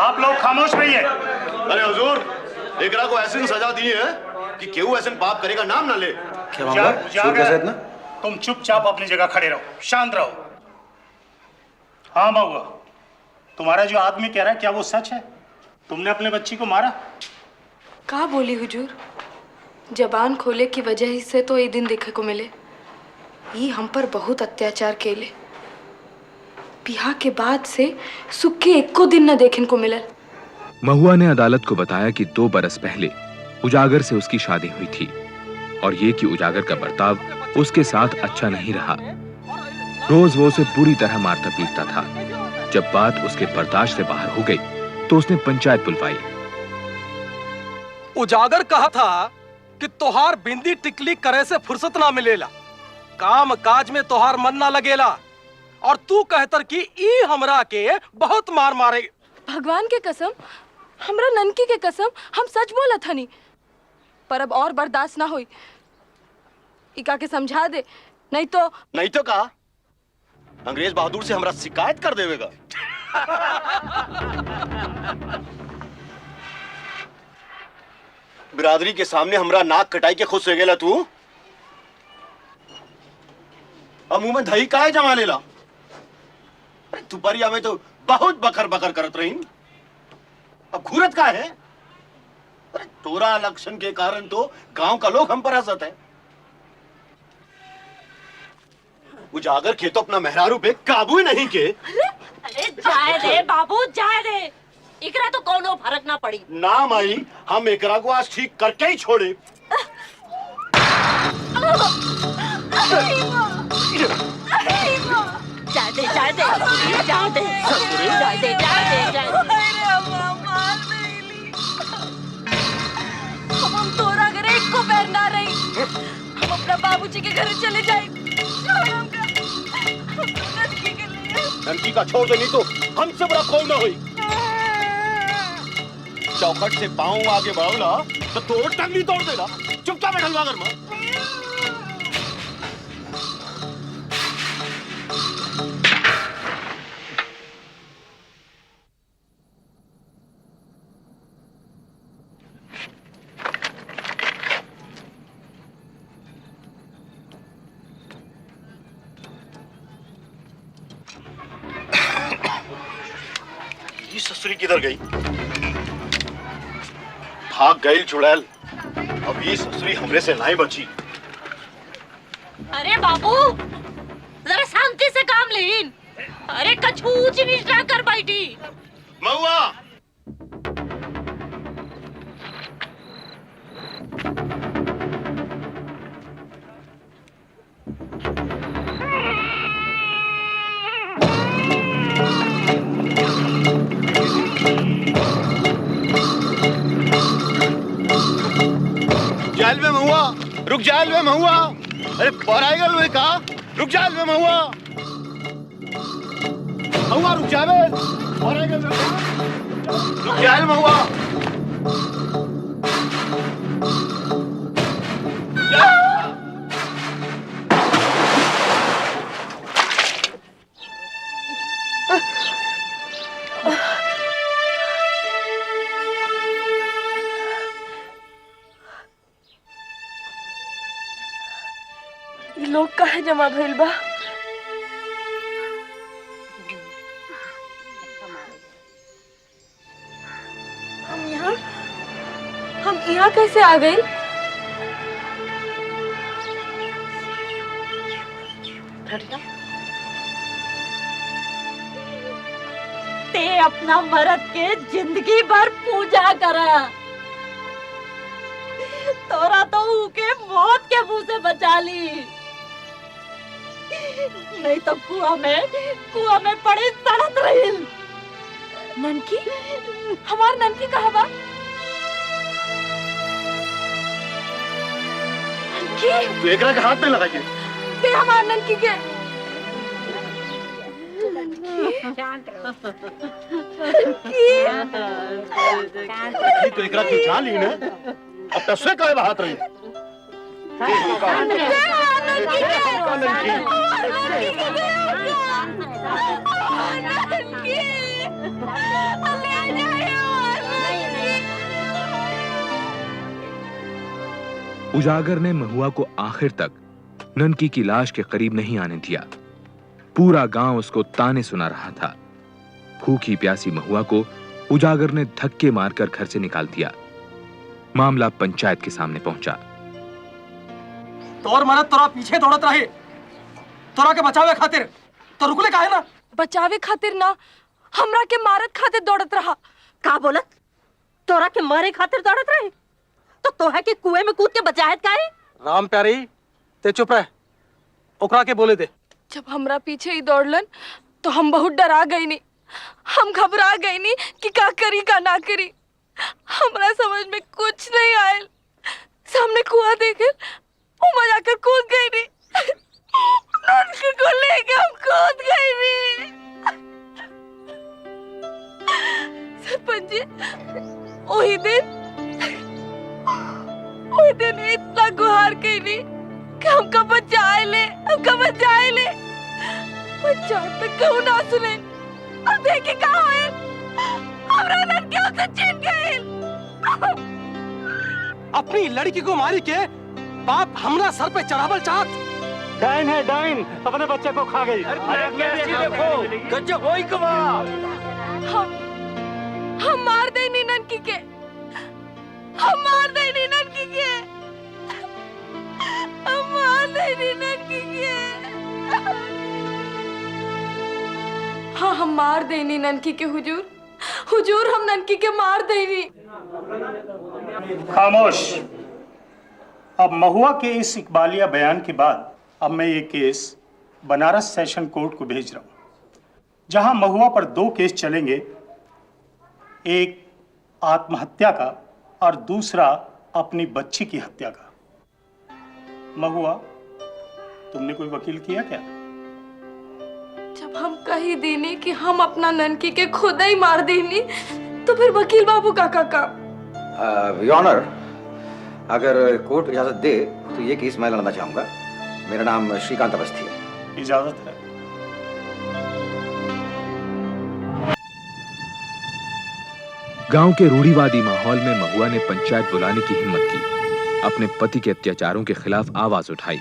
आप लोग खामोश रहिए। अरे हुजूर, एकरा को ऐसी सजा दी है कि केहू ऐसे पाप करेगा नाम ना ले। उजागर, तुम चुपचाप अपनी जगह खड़े रहो, शांत रहो। हाँ महुआ, तुम्हारा जो आदमी कह रहा है क्या वो सच है? तुमने अपने बच्ची को मारा? कहा बोली हुजूर, जबान खोले की वजह ही से तो ये दिन देखे को मिले। ये हम पर बहुत अत्याचार केले। बिहा के बाद से सुख के एको दिन न देखने को मिले। महुआ ने अदालत को बताया कि 2 बरस पहले उजागर से उसकी शादी हुई थी और ये कि उजागर का बर्ताव उसके साथ अच्छा नहीं रहा। रोज वो उसे पूरी तरह मारता पीटता था। जब बात उसके बर्दाश्त से बाहर हो गई तो उसने पंचायत बुलवाई। उजागर कहा था कि तोहार बिंदी टिकली करे से फुर्सत ना मिलेला, काम काज में तोहार मन ना लगेला, और तू कहतर कि ई हमरा के बहुत मार मारे। भगवान के कसम, हमरा ननकी के कसम, हम सच बोला था नहीं। पर अब और बर्दाश्त ना हुई। इका के समझा दे, नहीं तो का अंग्रेज बहादुर से हमरा शिकायत कर देवेगा। बिरादरी के सामने हमरा नाक कटाई के खुश हो गेला तू। अब मुंह में दही काहे जमा लेला? अरे दुपहरिया में तो बहुत बकर बकर करत रही, अब घूरत का है? अरे तोरा लक्षण के कारण तो गांव का लोग हम पर हंसत है। उजागर के तो अपना मेहरारू पे काबू ही नहीं के। अरे जाए दे बाबू, जाए दे, एकरा तो कोनो फर्क ना पड़ी। ना माई, हम एकरा को आज ठीक करके ही छोड़े। जाए दे, जाए दे, जाए दे, जाए दे, जाए दे। हम तोरा घर एक को पैर ना रही। हम अपना बाबूजी के घर चले जाए। ननकी का छोड़ दे, नहीं तो हमसे बड़ा कौन ना हुई। चौखट से पांव आगे बढ़ाओला तो तोड़ टंगली तोड़ देगा। चुपचाप बैठलवा घर में। ससुरी किधर गई? भाग गई चुड़ैल। अब ये ससुरी हमरे से नहीं बची। अरे बाबू, जरा शांति से काम लेन। अरे कछु ऊंच नीच ना कर बैठी। महुआ, जाल में महुआ, रुक जाल में महुआ। अरे पराइगल में का रुक जाल में महुआ। महुआ रुक जावे, पराइगल में रुक जाल महुआ। लोग काहे जमा भइल बा? हम यहाँ कैसे आ गए? ते अपना मर्द के जिंदगी भर पूजा करा, तोरा तो उके मौत के मुंह से बचा ली। नहीं तो कुआं में पड़े सड़त रही। ननकी, हमार ननकी कहाँ बा? ननकी, तू एकरा के हाथ में लगाइए। ते हमार ननकी के। तो एकरा की जान ली ना, अब तस्वीर कहे बात रही। ननकी उजागर ने महुआ को आखिर तक ननकी की लाश के करीब नहीं आने दिया। पूरा गांव उसको ताने सुना रहा था। भूखी प्यासी महुआ को उजागर ने धक्के मारकर घर से निकाल दिया। मामला पंचायत के सामने पहुंचा। तोर मरद तोरा पीछे दौड़त रहे, तोरा के बचावे खातिर तो रुकले काहे ना? बचावे खातिर ना, हमरा के मारत खातिर दौड़त रहा। का बोलत? तोरा के मारे खातिर दौड़त रहे तो तोहे के कुएं में कूद के बचाहत काहे? राम प्यारी ते चुप रह, ओकरा के बोले दे। जब हमरा पीछे ही दौड़लन तो हम बहुत डरा गई नी, हम घबरा गई नी कि का करी का ना करी। हमरा समझ में कुछ नहीं आयल। सामने कुआं देखे उमा जाकर कूद गई नी। ननकी को लेके हम कूद गई नी। सरपंच जी, वही दिन इतना गुहार कईनी कि हमका बचाए ले, हमका बचाए ले। पंचायत में क्यों ना सुने? अब देखी का होए, हमरा लड़कियों से छीन गए। अपनी लड़की को मारी के बाप हमरा सर पे चढ़ावल चाहत। डाइन है डाइन, अपने बच्चे को खा गई। देखो गजब होई कमा। हम मार दे नी ननकी के, हम मार दे नी ननकी के, हम मार दे नी ननकी के। हाँ, हम मार दे नी ननकी के हुजूर, हुजूर हम ननकी के मार दे नी। खामोश। अब महुआ के इस इकबालिया बयान के बाद अब मैं ये केस बनारस सेशन कोर्ट को भेज रहा हूं, जहां महुआ पर 2 केस चलेंगे, एक आत्महत्या का और दूसरा अपनी बच्ची की हत्या का। महुआ, तुमने कोई वकील किया क्या? जब हम कही देने कि हम अपना ननकी के खुद ही मार देनी, तो फिर वकील बाबू का योर ऑनर, अगर कोर्ट इजाजत दे तो ये केस मैं लड़ना चाहूंगा। मेरा नाम श्रीकांत अवस्थी है। इजाजत है। गांव के रूढ़िवादी माहौल में महुआ ने पंचायत बुलाने की हिम्मत की, अपने पति के अत्याचारों के खिलाफ आवाज उठाई।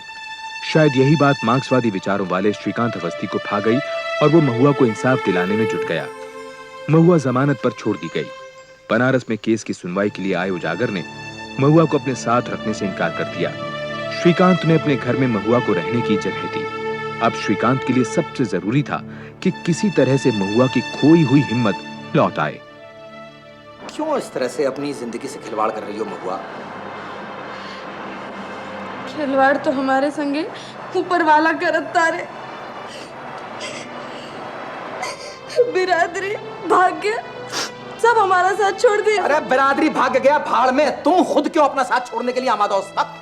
शायद यही बात मार्क्सवादी विचारों वाले श्रीकांत अवस्थी को भा गई और वो महुआ को इंसाफ दिलाने में जुट गया। महुआ जमानत पर छोड़ दी गई। बनारस में केस की सुनवाई के लिए आए उजागर ने महुआ को अपने साथ रखने से इनकार कर दिया। श्रीकांत ने अपने घर में महुआ को रहने की जगह दी। अब श्रीकांत के लिए सबसे जरूरी था कि किसी तरह से महुआ की खोई हुई हिम्मत लौट आए। क्यों इस तरह से अपनी जिंदगी से खिलवाड़ कर रही हो महुआ? खिलवाड़ तो हमारे संगे ऊपर वाला करत तारे। बिरादरी भाग्य सब हमारा साथ छोड़ दिया। अरे बिरादरी भाग गया भाड़ में, तुम खुद क्यों अपना साथ छोड़ने के लिए आमादा हो सब?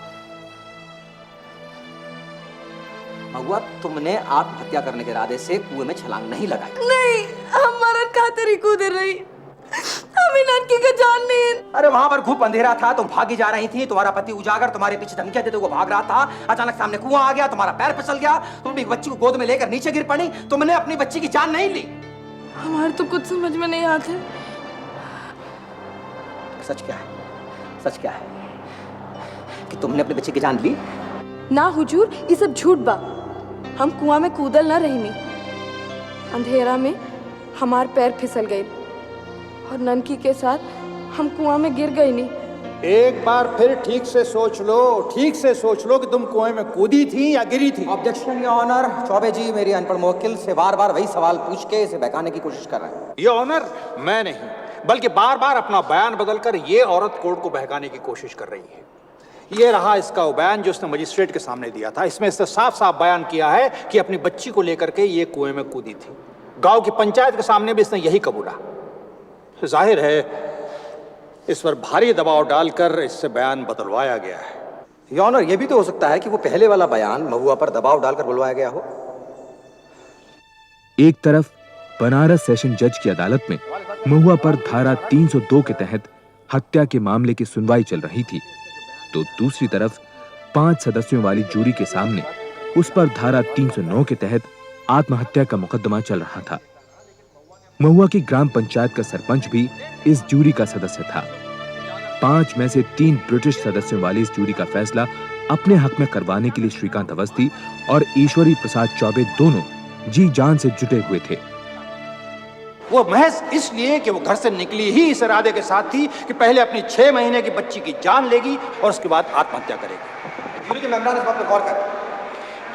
महुआ, तुमने आत्महत्या करने के इरादे से कुएं में छलांग नहीं लगाई। नहीं, हम मरद खातिर ही कूद रही, हमें ननकी का जान नहीं। अरे वहां पर खूब अंधेरा था, तुम भागी जा रही थी। तुम्हारा पति उजागर तुम्हारे पीछे धमकियां देते हुए भाग रहा था। अचानक सामने कुआं आ गया, तुम्हारा पैर फिसल गया, तुम एक बच्ची को गोद में लेकर नीचे गिर पड़ी। तुमने अपनी बच्ची की जान नहीं ली। हमारे तो कुछ समझ में नहीं आते। सच क्या है? सच क्या है कि तुमने अपने बच्चे की जान ली? ना हुजूर, ये सब झूठ बा। हम कुआं में कूदल ना रही। अंधेरा में हमार पैर फिसल गए और ननकी के साथ हम कुआं में गिर गई नहीं। एक बार फिर ठीक से सोच लो, ठीक से सोच लो कि तुम कुएं में कूदी थी या गिरी थी। Objection your honour. Chaubey ji मेरी अनपढ़ मुवक्किल से बार बार वही सवाल पूछ के इसे बहकाने की कोशिश कर रहे हैं। योर ऑनर, मैं नहीं बल्कि बार बार अपना बयान बदलकर ये औरत कोर्ट को बहकाने की कोशिश कर रही है। ये रहा इसका वो बयान जो उसने मजिस्ट्रेट के सामने दिया था। इसमें इसने साफ साफ बयान किया है कि अपनी बच्ची को लेकर के ये कुएं में कूदी थी। गांव की पंचायत के सामने भी इसने यही कबूला। जाहिर है इस पर भारी दबाव डालकर इससे बयान बदलवाया गया है। योर ऑनर, यह भी तो हो सकता है कि वो पहले वाला बयान महुआ पर दबाव डालकर बुलवाया गया हो। एक तरफ बनारस सेशन जज की अदालत में महुआ पर धारा 302 के तहत हत्या के मामले की सुनवाई चल रही थी, तो दूसरी तरफ 5 सदस्यों वाली जूरी के सामने उस पर धारा 309 के तहत आत्महत्या का मुकदमा चल रहा था। महुआ की ग्राम पंचायत का सरपंच भी इस जूरी का सदस्य था। 5 में से 3 ब्रिटिश सदस्यों वाली इस जूरी का फैसला अपने हक में करवाने के लिए श्रीकांत अवस्थी और ईश्वरी प्रसाद चौबे दोनों जी जान से जुटे हुए थे। वो महज इसलिए कि वो घर से निकली ही इस इरादे के साथ थी कि पहले अपनी 6 महीने की बच्ची की जान लेगी और उसके बाद आत्महत्या करेगी। जूरी के मेंबरान इस बात पर गौर करें।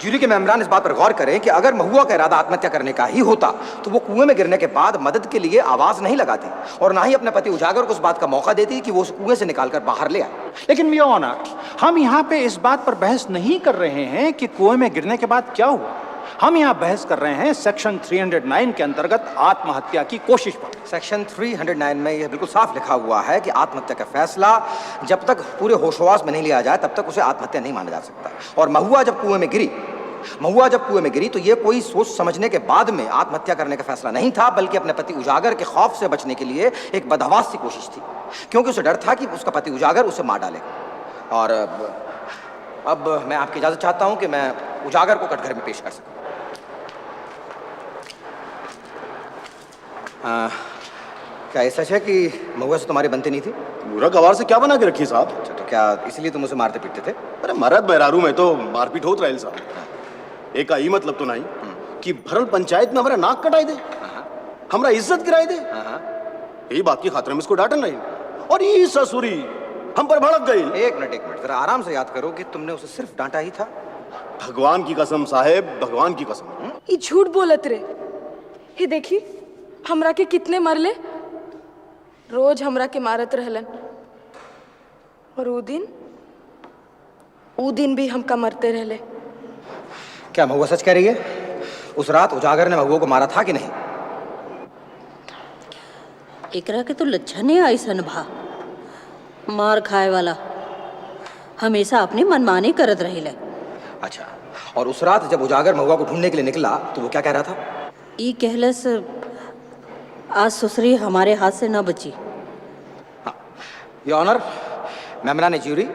जूरी के मेंबरान इस बात पर गौर करें कि अगर महुआ का इरादा आत्महत्या करने का ही होता तो वो कुएं में गिरने के बाद मदद के लिए आवाज नहीं लगाती और ना ही अपने पति उजागर को उस बात का मौका देती कि वो उस कुएं से निकालकर बाहर ले आए। लेकिन योर ऑनर, हम यहाँ पे इस बात पर बहस नहीं कर रहे हैं कि कुएं में गिरने के बाद क्या हुआ। हम यहाँ बहस कर रहे हैं सेक्शन 309 के अंतर्गत आत्महत्या की कोशिश पर। सेक्शन 309 में यह बिल्कुल साफ लिखा हुआ है कि आत्महत्या का फैसला जब तक पूरे होशोवास में नहीं लिया जाए तब तक उसे आत्महत्या नहीं माना जा सकता। और महुआ जब कुएं में गिरी तो ये कोई सोच समझने के बाद में आत्महत्या करने का फैसला नहीं था, बल्कि अपने पति उजागर के खौफ से बचने के लिए एक बदहवास सी कोशिश थी, क्योंकि उसे डर था कि उसका पति उजागर उसे मार डालेगा। और अब मैं आपकी इजाजत चाहता हूं कि मैं उजागर को कटघरे में पेश कर सकूं। क्या ये सच है कि महुआ से तुम्हारी बनती नहीं थी? पूरा गवार से क्या बना के रखी साहब? अच्छा, तो क्या इसलिए तुम उसे मारते पीटते थे? अरे मरद बहरारू में तो मारपीट होत रहे साहब। एक ही मतलब तो नहीं कि भरल पंचायत में हमारा नाक कटाई दे, हमारा इज्जत गिराई दे। यही बात की खातिर में इसको डांटन रही और ये ससुरी हम पर भड़क गई। एक मिनट जरा आराम से याद करो कि तुमने उसे सिर्फ डांटा ही था। भगवान की कसम साहेब, भगवान की कसम। ये झूठ बोलत रे। ये देखी हमरा के कितने मरले, रोज हमरा के मारत रहलन और ऊ दिन भी हमका मरते रहले। क्या महुआ सच कह रही है? उस रात उजागर ने महुआ को मारा था कि नहीं? एकरा के तो लच्छा नहीं आई सन भा, मार खाए वाला हमेशा अपनी मनमानी करत रही। अच्छा, और उस रात जब उजागर महुआ को ढूंढने के लिए निकला तो वो क्या कह रहा था? ई कहलस आज ससुरी हमारे हाथ से न बची। योर ऑनर, मेमरान ज्यूरी,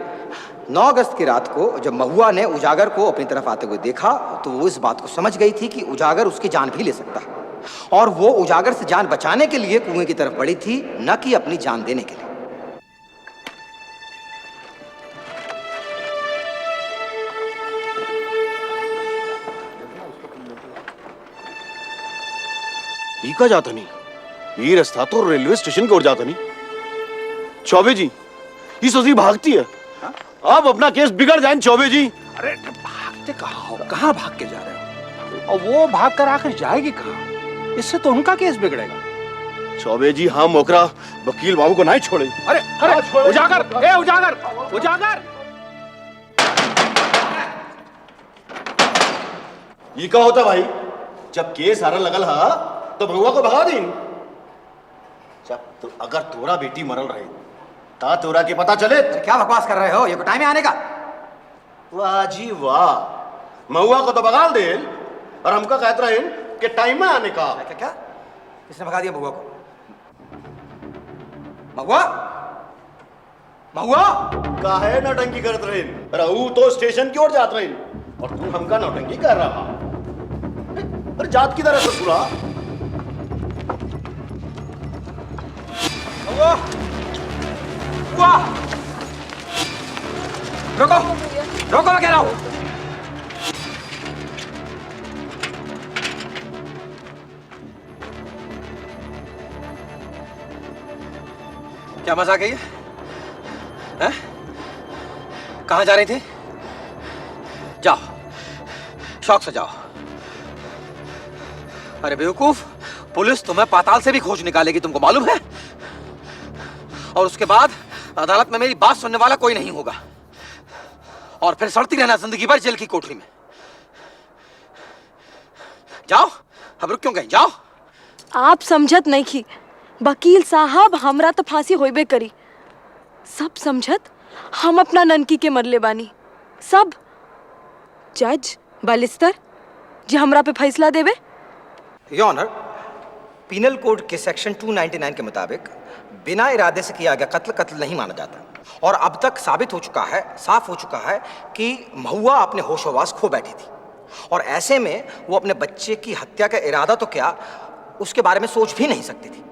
9 अगस्त की रात को जब महुआ ने उजागर को अपनी तरफ आते हुए देखा तो वो इस बात को समझ गई थी कि उजागर उसकी जान भी ले सकता है और वो उजागर से जान बचाने के लिए कुएं की तरफ बढ़ी थी, न कि अपनी जान देने के लिए। का जाता नहीं, ये रास्ता तो रेलवे स्टेशन की ओर जाता नहीं। चौबे जी, ये ससुरी भागती है। अब अपना केस बिगड़ जाए चौबे जी। अरे भागते कहाँ हो? कहाँ भाग के जा रहे हो? और वो भाग कर आखिर जाएगी कहाँ? इससे तो उनका केस बिगड़ेगा। चौबे जी, हम ओकरा वकील बाबू को नहीं छोड़े। अरे अरे उजागर, ए उजागर, उजागर! ये क्या होता भाई? जब केस हारन लगल हा तो भगवा को भगा दी। जब तो अगर तोरा बेटी मरल रहे ता तोरा के पता चले। क्या बकवास कर रहे हो? ये कोई टाइम है आने का? वाह जी वाह, महुआ को तो भगा दे और हमका कहते रहे कि टाइम है आने का। क्या किसने भगा दिया महुआ को? महुआ, महुआ काहे नौटंकी करत रहे? रहू तो स्टेशन की ओर जात रहे और तू हमका नौटंकी कर रहा। अरे जात की तरह ससुरा। रुको, रोको, मैं कह रहा हूं। क्या मजाक है ये? हैं? कहां जा रही थी? जाओ, शौक से जाओ। अरे बेवकूफ, पुलिस तुम्हें पाताल से भी खोज निकालेगी, तुमको मालूम है? और उसके बाद अदालत में मेरी बात सुनने वाला कोई नहीं होगा और फिर सड़ती रहना जिंदगी भर जेल की कोठरी में। जाओ, अब रुक क्यों गए? जाओ। आप समझत नहीं की वकील साहब, हमरा तो फांसी होइबे करी। सब समझत हम अपना ननकी के मरले बानी। सब जज बालिस्तर जी हमरा पे फैसला देवे। योर ऑनर, पीनल कोड के सेक्शन 299 के मुताबिक बिना इरादे से किया गया कत्ल नहीं माना जाता और अब तक साबित हो चुका है, साफ हो चुका है कि महुआ अपने होशोवास खो बैठी थी और ऐसे में वो अपने बच्चे की हत्या का इरादा तो क्या, उसके बारे में सोच भी नहीं सकती थी।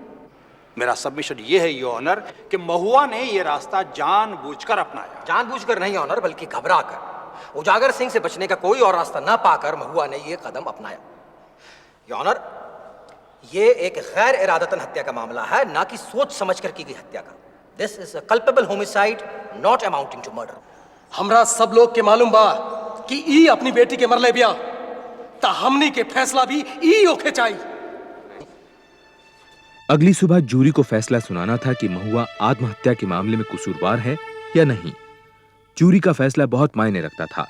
मेरा सबमिशन ये है योर ऑनर कि महुआ ने ये रास्ता जानबूझकर अपनाया। जानबूझकर नहीं ऑनर, बल्कि घबरा कर। उजागर सिंह से बचने का कोई और रास्ता न पाकर महुआ ने ये कदम अपनाया। योर ऑनर, ये एक गैर इरादतन हत्या का मामला है, ना कि सोच समझकर की गई हत्या का। This is a culpable homicide not amounting to murder. हमरा सब लोग के मालूम बा कि ई अपनी बेटी के मरले बिया, ता हमनी के फैसला भी ई ओखे चाहिए। अगली सुबह जूरी को फैसला सुनाना था कि महुआ आत्महत्या के मामले में कसूरवार है या नहीं। जूरी का फैसला बहुत मायने रखता था।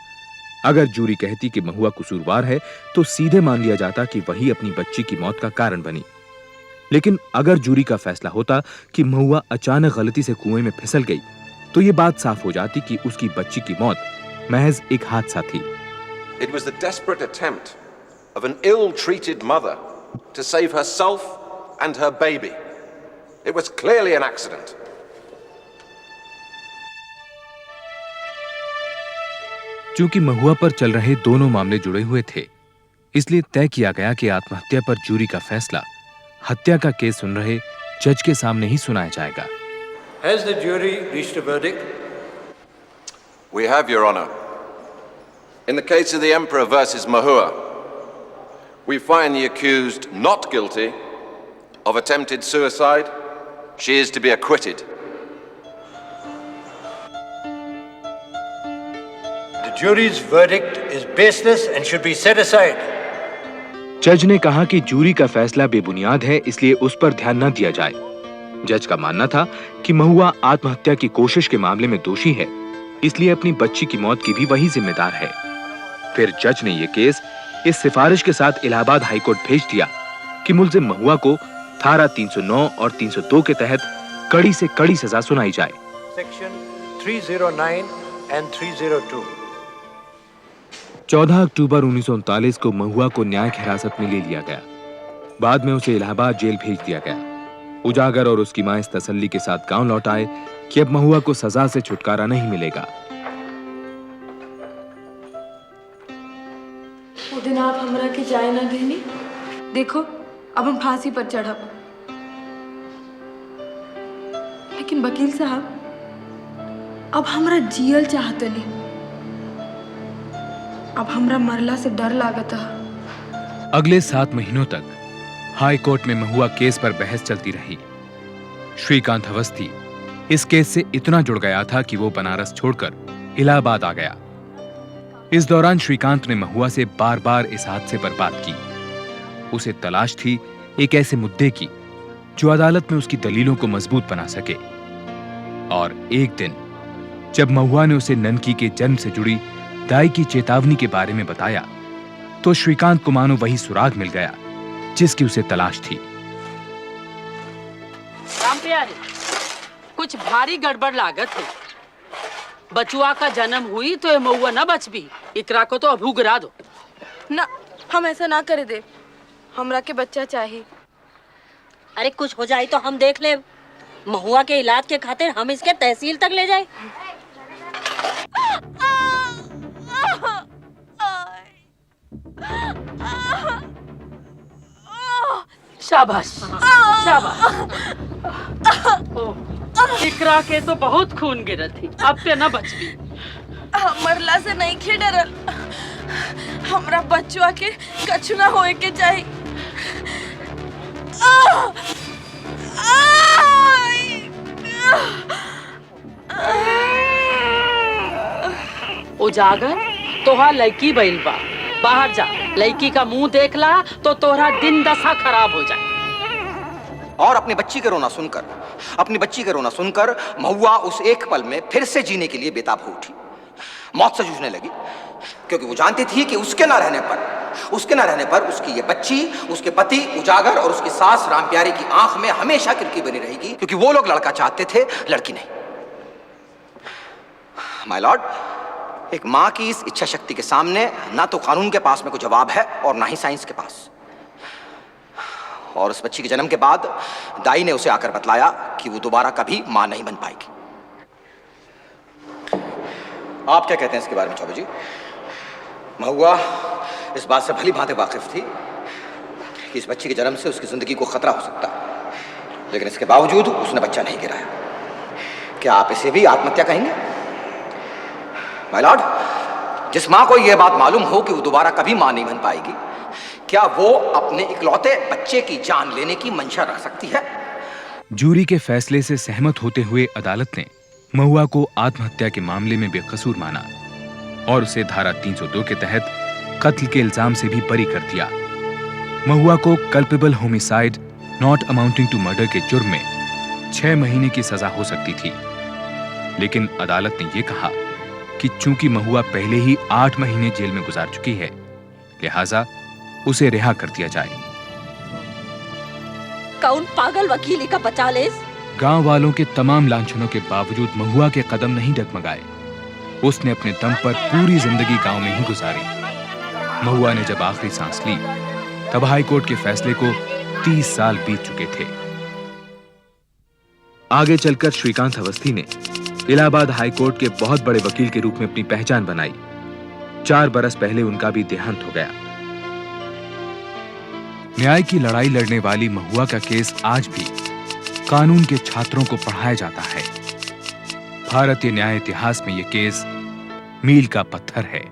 अगर जूरी कहती कि महुआ कसूरवार है तो सीधे मान लिया जाता कि वही अपनी बच्ची की मौत का कारण बनी। लेकिन अगर जूरी का फैसला होता कि महुआ अचानक गलती से कुएं में फिसल गई तो ये बात साफ हो जाती कि उसकी बच्ची की मौत महज एक हादसा थी। It was the desperate attempt of an ill-treated mother to save herself and her baby. It was clearly an accident. चूंकि महुआ पर चल रहे दोनों मामले जुड़े हुए थे, इसलिए तय किया गया कि आत्महत्या पर जूरी का फैसला हत्या का केस सुन रहे जज के सामने ही सुनाया जाएगा। Has the jury reached a verdict? We have, Your Honor. In the case of the Emperor versus Mahua, we find the accused not guilty of attempted suicide. She is to be acquitted. The jury's verdict is baseless and should be set aside. जज ने कहा कि jury का फैसला बेबुनियाद है, इसलिए उस पर ध्यान न दिया जाए। जज का मानना था कि महुआ आत्महत्या की कोशिश के मामले में दोषी है, इसलिए अपनी बच्ची की मौत की भी वही जिम्मेदार है। फिर जज ने यह केस इस सिफारिश के साथ इलाहाबाद हाईकोर्ट भेज दिया कि मुल्जिम महुआ को धारा 309 और 302 के तहत कड़ी से कड़ी सजा सुनाई जाए। Section 309 and 302. 14 अक्टूबर 1939 को महुआ को न्यायिक हिरासत में ले लिया गया। बाद में उसे इलाहाबाद जेल भेज दिया गया। उजागर और उसकी मां इस तसल्ली के साथ गांव लौट आए कि अब महुआ को सजा से छुटकारा नहीं मिलेगा। वो दिन आप हमरा के जाए ना देनी, देखो अब हम फांसी पर चढ़ब। लेकिन वकील साहब, अब हमरा जियल चाहते नहीं, अब हमरा मरला से डर लागत है। अगले 7 महीनों तक हाई कोर्ट में महुआ केस पर बहस चलती रही। श्रीकांत अवस्थी इस केस से इतना जुड़ गया था कि वो बनारस छोड़कर इलाहाबाद आ गया। इस दौरान श्रीकांत ने महुआ से बार-बार इस हादसे पर बात की। उसे तलाश थी एक ऐसे मुद्दे की जो अदालत में उसकी दलीलों को मजबूत बना सके। और एक दिन जब महुआ ने उसे ननकी के जन्म से जुड़ी दाई की चेतावनी के बारे में बताया तो श्रीकांत को मानो वही सुराग मिल गया जिसकी उसे तलाश थी। राम प्यारे, कुछ भारी गड़बड़ लागत है। बचुआ का जन्म हुई तो ये महुआ न बच भी, इकरा को तो अभू गिरा दो। ना, हम ऐसा ना करे दे, हमरा के बच्चा चाहिए। अरे कुछ हो जाए तो हम देख ले। महुआ के इलाज के खातिर हम इसके तहसील तक ले जाए। शाबाश शाबाश। इकरा के तो बहुत खून गिरा थी, अब ते न बच भी। मरला से नहीं खे डरल, हमरा बच्चवा के कछु ना होए के चाहिए। उजागर, तोहा लड़की बैल बा, बाहर जा, लड़की का मुंह देख ला तो तोहरा दिन दशा खराब हो जाए। और अपनी बच्ची का रोना सुनकर महुआ उस एक पल में फिर से जीने के लिए बेताब हो उठी। मौत से जूझने लगी, क्योंकि वो जानती थी कि उसके न रहने पर उसकी ये बच्ची, उसके पति उजागर और उसकी सास रामप्यारी की आंख में हमेशा किरकी बनी रहेगी, क्योंकि वो लोग लड़का चाहते थे, लड़की नहीं। माय लॉर्ड, एक मां की इस इच्छा शक्ति के सामने ना तो कानून के पास में कोई जवाब है और ना ही साइंस के पास। और उस बच्ची के जन्म के बाद दाई ने उसे आकर बतलाया कि वो दोबारा कभी मां नहीं बन पाएगी। आप क्या कहते हैं इसके बारे में चौबे जी? महुआ इस बात से भली भांति वाकिफ थी कि इस बच्ची के जन्म से उसकी जिंदगी को खतरा हो सकता है। लेकिन इसके बावजूद उसने बच्चा नहीं गिराया। क्या आप इसे भी आत्महत्या कहेंगे? माय लॉर्ड, जिस मां को यह बात मालूम हो कि वो दोबारा कभी मां नहीं बन पाएगी, क्या वो अपने इकलौते बच्चे की जान लेने की मंशा रख सकती है? जूरी के फैसले से सहमत होते हुए अदालत ने महुआ को आत्महत्या के मामले में बेकसूर माना और उसे धारा 302 के तहत कत्ल के इल्जाम से भी बरी कर दिया। महुआ को culpable homicide not amounting to murder के जुर्म में 6 महीने की सजा हो सकती थी, लेकिन अदालत ने यह कहा कि चूंकि महुआ पहले ही 8 महीने जेल में गुजार चुकी है, लिहाजा उसे रिहा कर दिया जाए। कौन पागल वकील का बचा ले? गांव वालों के तमाम लांछनों के बावजूद महुआ के कदम नहीं डगमगाए। उसने अपने दम पर पूरी जिंदगी गांव में ही गुजारी। महुआ ने जब आखिरी सांस ली, तब हाई कोर्ट के फैसले को 30 साल बीत चुके थे। आगे चलकर श्रीकांत अवस्थी ने इलाहाबाद हाई कोर्ट के बहुत बड़े वकील के रूप में अपनी पहचान बनाई। 4 बरस पहले उनका भी देहांत हो गया। न्याय की लड़ाई लड़ने वाली महुआ का केस आज भी कानून के छात्रों को पढ़ाया जाता है। भारतीय न्याय इतिहास में यह केस मील का पत्थर है।